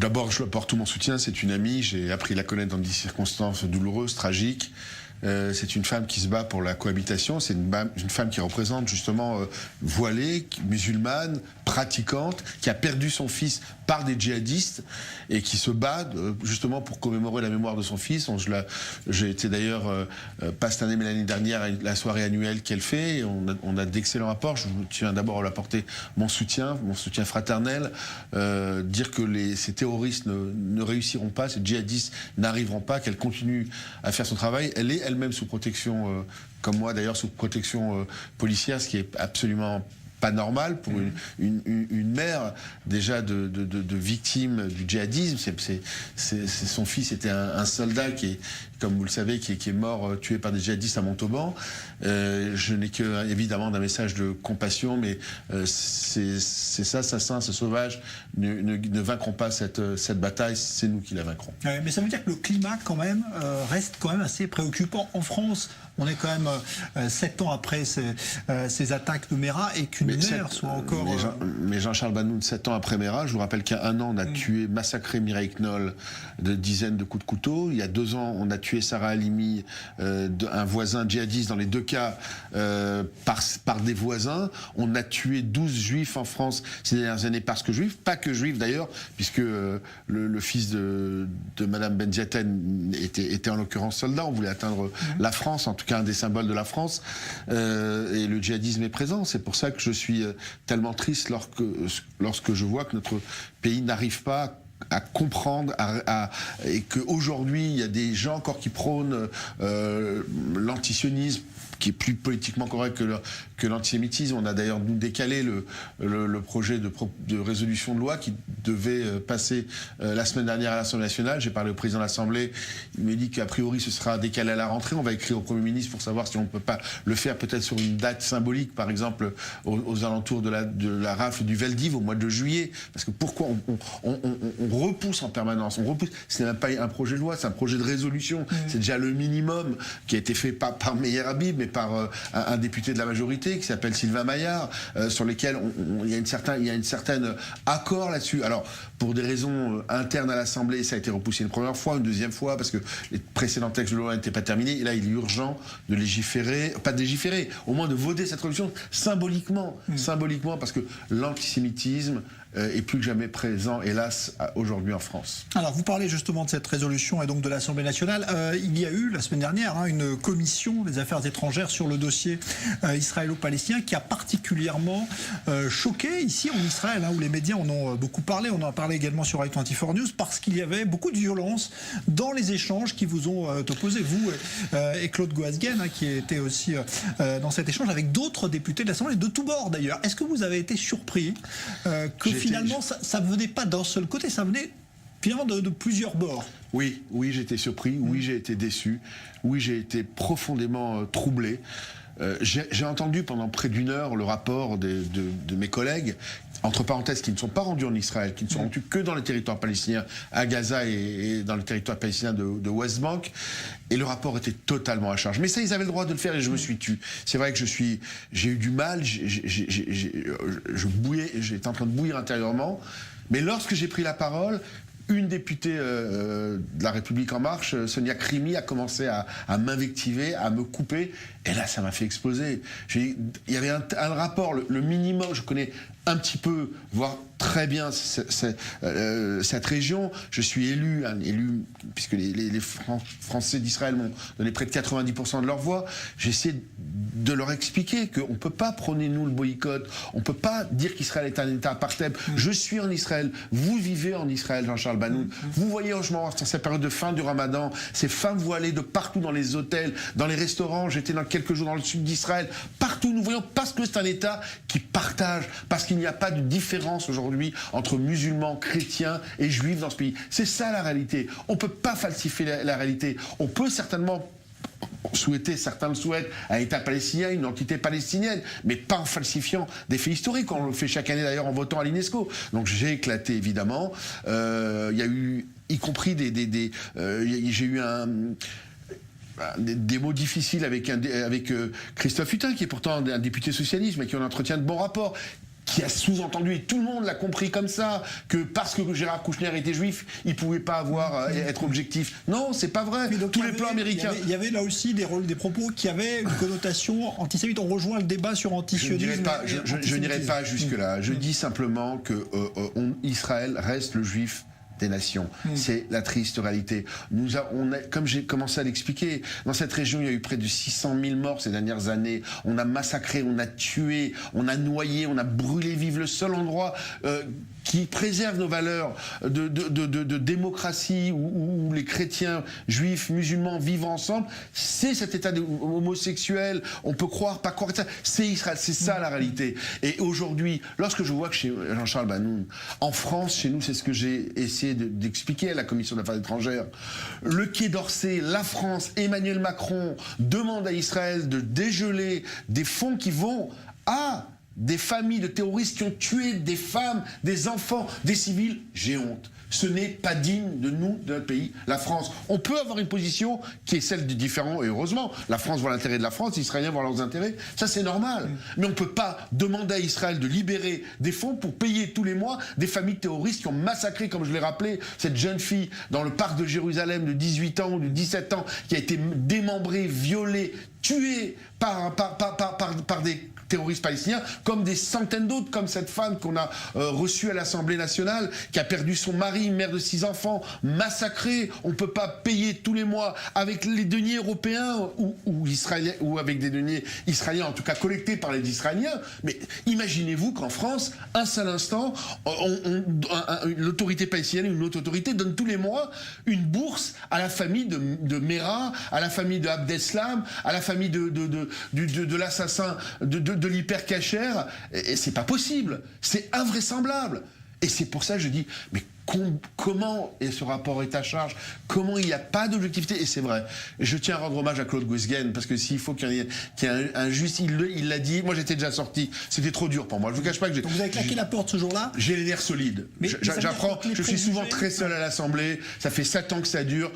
D'abord, je lui apporte tout mon soutien. C'est une amie. J'ai appris à la connaître dans des circonstances douloureuses, tragiques. C'est une femme qui se bat pour la cohabitation. C'est une femme qui représente justement voilée, musulmane, pratiquante, qui a perdu son fils par des djihadistes et qui se bat justement pour commémorer la mémoire de son fils. J'ai été d'ailleurs pas cette année mais l'année dernière à la soirée annuelle qu'elle fait. Et on a d'excellents rapports. Je tiens d'abord à lui apporter mon soutien fraternel, dire que ces terroristes ne réussiront pas, ces djihadistes n'arriveront pas, qu'elle continue à faire son travail. Elle est elle-même sous protection, comme moi d'ailleurs, sous protection policière, ce qui est absolument pas normal pour une mère déjà de victime du djihadisme. Son fils était un soldat qui, comme vous le savez, qui est mort tué par des djihadistes à Montauban. Je n'ai que évidemment d'un message de compassion, mais ces assassins, ces sauvages ne vaincront pas cette bataille. C'est nous qui la vaincrons. Mais ça veut dire que le climat quand même reste quand même assez préoccupant en France. On est quand même 7 ans après ces attaques de Mera et qu'une mère soit encore... Mais Jean-Charles Banoun, 7 ans après Mera, je vous rappelle qu'il y a 1 an, on a massacré Mireille Knoll de dizaines de coups de couteau. Il y a 2 ans, on a tué Sarah Halimi, un voisin djihadiste, dans les 2 cas, par des voisins. On a tué 12 juifs en France ces dernières années parce que juifs, pas que juifs d'ailleurs, puisque le fils de Madame Benziaten était en l'occurrence soldat. On voulait atteindre la France, en tout cas un des symboles de la France, et le djihadisme est présent. C'est pour ça que je suis tellement triste lorsque je vois que notre pays n'arrive pas à comprendre et qu'aujourd'hui il y a des gens encore qui prônent l'antisionisme, qui est plus politiquement correct que l'antisémitisme. On a d'ailleurs nous décalé le projet de résolution de loi qui devait passer la semaine dernière à l'Assemblée nationale. J'ai parlé au président de l'Assemblée, il me dit qu'a priori ce sera décalé à la rentrée. On va écrire au Premier ministre pour savoir si on ne peut pas le faire peut-être sur une date symbolique, par exemple aux alentours de la rafle du Veldiv au mois de juillet. Parce que pourquoi on repousse en permanence, ce n'est même pas un projet de loi, c'est un projet de résolution. C'est déjà le minimum qui a été fait pas par Meyer Habib, mais par un député de la majorité qui s'appelle Sylvain Maillard, sur lesquels il y a une certaine accord là-dessus. Alors, pour des raisons internes à l'Assemblée, ça a été repoussé une première fois, une deuxième fois, parce que les précédents textes de loi n'étaient pas terminés. Et là, il est urgent de légiférer, pas de légiférer, au moins de voter cette résolution symboliquement, parce que l'antisémitisme est plus que jamais présent, hélas, aujourd'hui en France. Alors, vous parlez justement de cette résolution et donc de l'Assemblée nationale. Il y a eu, la semaine dernière, une commission des affaires étrangères sur le dossier israélo-palestinien qui a particulièrement choqué ici en Israël, où les médias en ont beaucoup parlé. On en a parlé également sur i24 News, parce qu'il y avait beaucoup de violence dans les échanges qui vous ont opposé, vous et Claude Goasguen, qui était aussi dans cet échange avec d'autres députés de l'Assemblée, de tous bords d'ailleurs. Est-ce que vous avez été surpris que finalement ça ne venait pas d'un seul côté, ça venait finalement de plusieurs bords? Oui, j'ai été surpris, oui, j'ai été déçu, oui, j'ai été profondément troublé. J'ai entendu pendant près d'1 heure le rapport de mes collègues, entre parenthèses, qui ne sont pas rendus en Israël, qui ne sont rendus que dans les territoires palestiniens, à Gaza et dans le territoire palestinien de West Bank. Et le rapport était totalement à charge. Mais ça, ils avaient le droit de le faire et je me suis tu. C'est vrai que j'ai eu du mal, je bouillais, j'étais en train de bouillir intérieurement. Mais lorsque j'ai pris la parole, une députée de La République En Marche, Sonia Krimi, a commencé à m'invectiver, à me couper. Et là, ça m'a fait exploser. Il y avait un rapport, le minimum, je connais un petit peu, voire très bien cette région. Je suis élu puisque les Français d'Israël m'ont donné près de 90% de leur voix. J'ai essayé de leur expliquer qu'on ne peut pas prôner, nous, le boycott. On ne peut pas dire qu'Israël est un État apartheid. Je suis en Israël. Vous vivez en Israël, Jean-Charles Banoun. Vous voyez en ce moment, dans cette période de fin du Ramadan, ces femmes voilées de partout dans les hôtels, dans les restaurants. J'étais dans quelques jours dans le sud d'Israël. Partout, nous voyons, parce que c'est un État qui partage, parce qu'il n'y a pas de différence aujourd'hui entre musulmans, chrétiens et juifs dans ce pays. C'est ça la réalité. On ne peut pas falsifier la réalité. On peut certainement certains le souhaitent, un État palestinien, une entité palestinienne, mais pas en falsifiant des faits historiques. On le fait chaque année d'ailleurs en votant à l'UNESCO. Donc j'ai éclaté évidemment. Il y a eu, y compris j'ai eu des mots difficiles avec Christophe Hutin, qui est pourtant un député socialiste, mais qui en entretient de bons rapports, qui a sous-entendu, et tout le monde l'a compris comme ça, que parce que Gérard Kouchner était juif, il pouvait pas être objectif. Non, c'est pas vrai. Tous les plans américains. Il y avait là aussi des propos qui avaient une connotation antisémite. On rejoint le débat sur antisionisme. Je n'irai pas jusque-là. Je dis simplement que Israël reste le juif des nations. C'est la triste réalité. Comme j'ai commencé à l'expliquer, dans cette région, il y a eu près de 600 000 morts ces dernières années. On a massacré, on a tué, on a noyé, on a brûlé vif. Le seul endroit qui préserve nos valeurs de démocratie où les chrétiens, juifs, musulmans vivent ensemble, c'est cet état homosexuel. On peut croire, pas croire, c'est Israël. C'est ça la réalité. Et aujourd'hui, lorsque je vois que chez Jean-Charles, en France, chez nous, c'est ce que j'ai essayé d'expliquer à la Commission des Affaires étrangères. Le Quai d'Orsay, la France, Emmanuel Macron demandent à Israël de dégeler des fonds qui vont à des familles de terroristes qui ont tué des femmes, des enfants, des civils. J'ai honte. Ce n'est pas digne de nous, de notre pays, la France. On peut avoir une position qui est celle du différent, et heureusement, la France voit l'intérêt de la France, les Israéliens voient leurs intérêts, ça c'est normal. Mais on ne peut pas demander à Israël de libérer des fonds pour payer tous les mois des familles terroristes qui ont massacré, comme je l'ai rappelé, cette jeune fille dans le parc de Jérusalem de 18 ans ou de 17 ans, qui a été démembrée, violée, tuée par des terroristes palestiniens, comme des centaines d'autres, comme cette femme qu'on a reçue à l'Assemblée nationale, qui a perdu son mari, mère de 6 enfants, massacrée. On ne peut pas payer tous les mois avec les deniers européens ou avec des deniers israéliens, en tout cas collectés par les Israéliens. Mais imaginez-vous qu'en France, un seul instant, l'autorité palestinienne, une autre autorité, donne tous les mois une bourse à la famille de Mera, à la famille de Abdeslam, à la famille de l'assassin de l'hypercachère, et c'est pas possible, c'est invraisemblable. Et c'est pour ça que je dis, mais comment, et ce rapport est à charge, comment il n'y a pas d'objectivité, et c'est vrai. Et je tiens à rendre hommage à Claude Guesguen, parce que s'il faut qu'il y ait un juste, il l'a dit, moi j'étais déjà sorti, c'était trop dur pour moi, je vous cache pas que j'ai... Donc vous avez claqué la porte ce jour-là ? J'ai les nerfs solides. J'apprends, je suis souvent très seul à l'Assemblée, ça fait 7 ans que ça dure.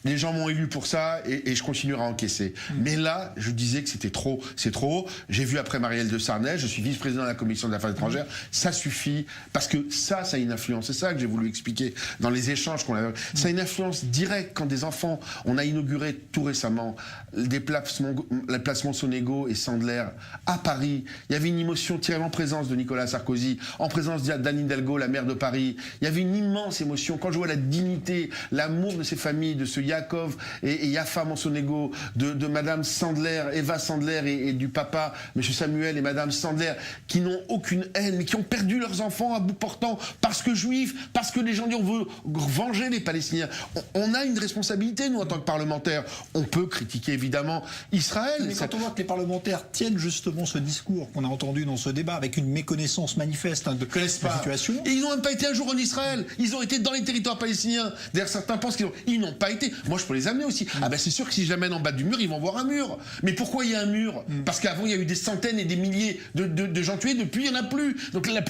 Les gens m'ont élu pour ça et je continuerai à encaisser. Mais là, je disais que c'était trop, c'est trop haut. J'ai vu après Marielle de Sarnez, je suis vice-président de la Commission des Affaires étrangères. Ça suffit, parce que ça a une influence. C'est ça que j'ai voulu expliquer dans les échanges qu'on a. Ça a une influence directe quand des enfants, on a inauguré tout récemment les placements Sonego et Sandler à Paris. Il y avait une émotion terrible en présence de Nicolas Sarkozy, en présence d'Anne Hidalgo, la maire de Paris. Il y avait une immense émotion. Quand je vois la dignité, l'amour de ces familles, de ce Yaakov et Yafa Monsonego, de Madame Sandler, Eva Sandler et du papa, Monsieur Samuel et Madame Sandler, qui n'ont aucune haine, mais qui ont perdu leurs enfants à bout portant parce que juifs, parce que les gens disent on veut venger les Palestiniens. On a une responsabilité, nous, en tant que parlementaires. On peut critiquer évidemment Israël. Mais quand on voit que les parlementaires tiennent justement ce discours qu'on a entendu dans ce débat avec une méconnaissance manifeste de la situation. Et ils n'ont même pas été un jour en Israël. Ils ont été dans les territoires palestiniens. D'ailleurs, certains pensent qu'ils n'ont pas été. Moi, je peux les amener aussi. Ah ben, c'est sûr que si je l'amène en bas du mur, ils vont voir un mur. Mais pourquoi il y a un mur ? Parce qu'avant, il y a eu des centaines et des milliers de gens tués. Depuis, il n'y en a plus. Donc la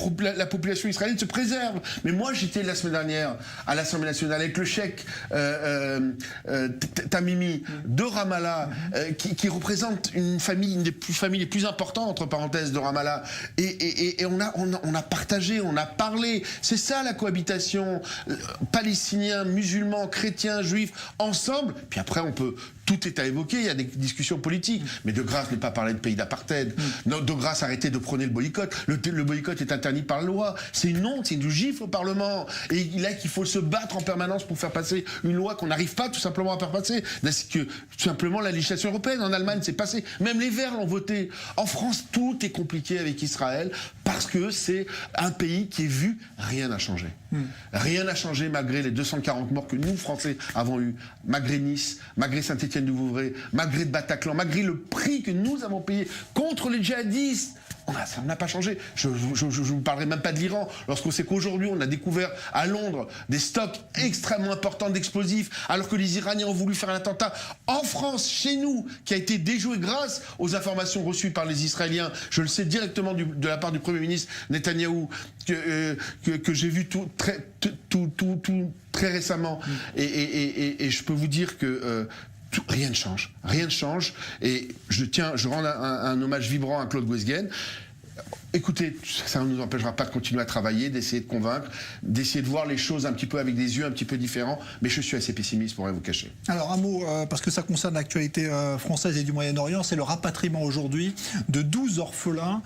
population israélienne se préserve. Mais moi, j'étais la semaine dernière à l'Assemblée nationale avec le cheikh Tamimi de Ramallah, qui représente une des familles les plus importantes, entre parenthèses, de Ramallah. Et on a partagé, on a parlé. C'est ça la cohabitation. Palestiniens, musulmans, chrétiens, juifs, ensemble, puis après tout est à évoquer, il y a des discussions politiques, mais de grâce ne pas parler de pays d'apartheid, de grâce arrêter de prôner le boycott. Le boycott est interdit par la loi, c'est une honte, c'est une gifle au Parlement, et là qu'il faut se battre en permanence pour faire passer une loi qu'on n'arrive pas tout simplement à faire passer, parce que tout simplement la législation européenne, en Allemagne c'est passé, même les Verts l'ont voté. En France, tout est compliqué avec Israël, parce que c'est un pays qui est vu, rien n'a changé. Rien n'a changé malgré les 240 morts que nous, Français, avons eu, malgré Nice, malgré Saint-Étienne-du-Vouvray, malgré le Bataclan, malgré le prix que nous avons payé contre les djihadistes. Ça n'a pas changé. Je ne vous parlerai même pas de l'Iran. Lorsqu'on sait qu'aujourd'hui, on a découvert à Londres des stocks extrêmement importants d'explosifs, alors que les Iraniens ont voulu faire un attentat en France, chez nous, qui a été déjoué grâce aux informations reçues par les Israéliens. Je le sais directement de la part du Premier ministre Netanyahou, que j'ai vu tout très récemment. Et je peux vous dire que... rien ne change, et je rends un hommage vibrant à Claude Guesguen. Écoutez, ça ne nous empêchera pas de continuer à travailler, d'essayer de convaincre, d'essayer de voir les choses un petit peu avec des yeux un petit peu différents, mais je suis assez pessimiste pour rien vous cacher. Alors un mot, parce que ça concerne l'actualité française et du Moyen-Orient, c'est le rapatriement aujourd'hui de 12 orphelins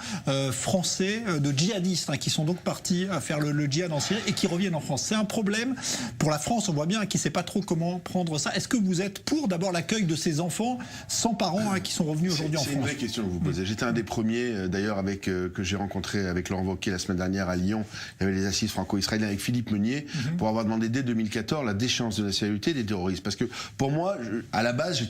français de djihadistes qui sont donc partis faire le djihad en Syrie et qui reviennent en France. C'est un problème pour la France, on voit bien, qui ne sait pas trop comment prendre ça. Est-ce que vous êtes pour d'abord l'accueil de ces enfants sans parents qui sont revenus aujourd'hui en France? C'est une vraie question que vous posez. J'étais un des premiers, d'ailleurs, que j'ai rencontré avec Laurent Wauquiez la semaine dernière à Lyon. Il y avait les assises franco-israéliennes avec Philippe Meunier pour avoir demandé dès 2014 la déchéance de nationalité des terroristes. Parce que pour moi, à la base,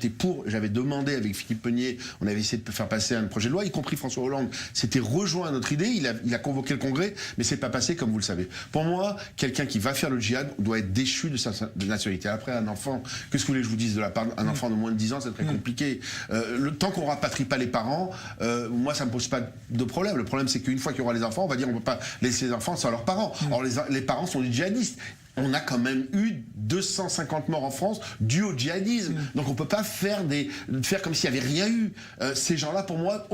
j'avais demandé avec Philippe Meunier, on avait essayé de faire passer un projet de loi, y compris François Hollande s'était rejoint à notre idée, il a convoqué le Congrès, mais c'est pas passé comme vous le savez. Pour moi, quelqu'un qui va faire le djihad doit être déchu de sa nationalité. Après, un enfant, qu'est-ce que vous voulez que je vous dise de la part d'un enfant de moins de 10 ans, c'est très compliqué. Tant qu'on rapatrie pas les parents, moi ça me pose pas de problème. Le problème c'est qu'une fois qu'il y aura les enfants, on va dire on peut pas laisser les enfants sans leurs parents. Or les parents sont des djihadistes. On a quand même eu 250 morts en France dus au djihadisme. Donc on peut pas faire comme s'il n'y avait rien eu. Ces gens-là, pour moi,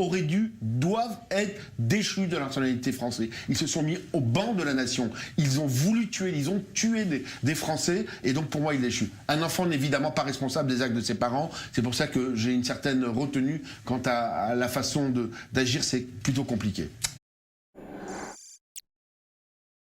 doivent être déchus de la nationalité française. Ils se sont mis au banc de la nation. Ils ont voulu tuer, ils ont tué des Français, et donc pour moi, ils déchus. Un enfant n'est évidemment pas responsable des actes de ses parents. C'est pour ça que j'ai une certaine retenue quant à la façon d'agir. C'est plutôt compliqué.